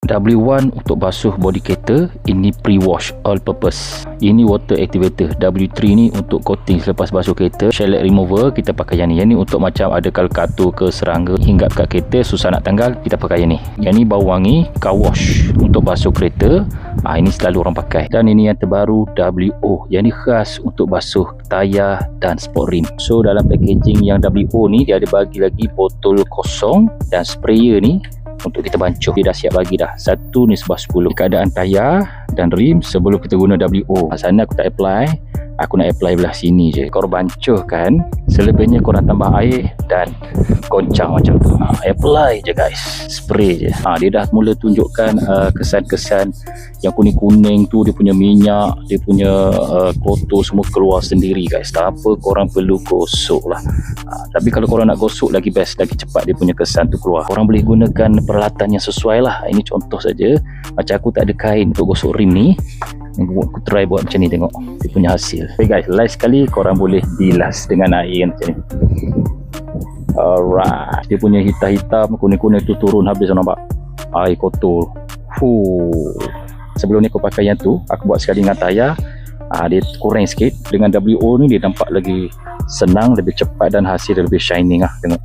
W1 untuk basuh body kereta, ini pre-wash all purpose. Ini water activator. W3 ni untuk coating selepas basuh kereta. Shellac remover kita pakai yang ni. Yang ni untuk macam ada kalkato ke serangga hinggap kat kereta susah nak tanggal, kita pakai yang ni. Yang ni bau wangi, car wash untuk basuh kereta. Ini selalu orang pakai. Dan ini yang terbaru, WO. Yang ni khas untuk basuh tayar dan sport rim. So dalam packaging yang WO ni, dia ada bagi lagi botol kosong dan sprayer ni untuk kita bancuh. Dia dah siap bagi dah. Satu ni sebah 10. Keadaan tayar dan rim sebelum kita guna WO. Sana aku tak apply, aku nak apply belah sini je. Korang bancuhkan, selebihnya korang tambah air dan goncang macam tu. Apply je guys, spray je. Dia dah mula tunjukkan kesan-kesan yang kuning-kuning tu. Dia punya minyak, dia punya kotor semua keluar sendiri guys. Tak apa korang perlu gosok lah. Tapi kalau korang nak gosok lagi best, lagi cepat dia punya kesan tu keluar. Korang boleh gunakan peralatan yang sesuai lah. Ini contoh saja. Macam aku tak ada kain untuk gosok rim ni, aku try buat macam ni, tengok dia punya hasil. Okay guys, last sekali korang boleh bilas dengan air macam ni. Alright, dia punya hitam-hitam kuning-kuning tu turun habis, nampak air kotor. Sebelum ni aku pakai yang tu, aku buat sekali dengan tayar. Dia kurang sikit. Dengan WO ni dia nampak lagi senang, lebih cepat dan hasil lebih shining lah. Tengok.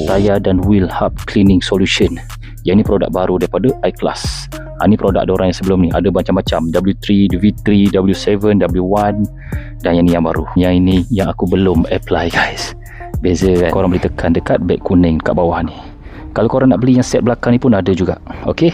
Tayar dan wheel hub cleaning solution. Yang ni produk baru daripada iClass. Ni produk diorang yang sebelum ni ada macam-macam, W3, V3, W7, W1, dan yang ni yang baru. Yang ini yang aku belum apply guys. Beza kan, korang boleh tekan dekat beg kuning kat bawah ni. Kalau korang nak beli yang set belakang ni pun ada juga. Okay.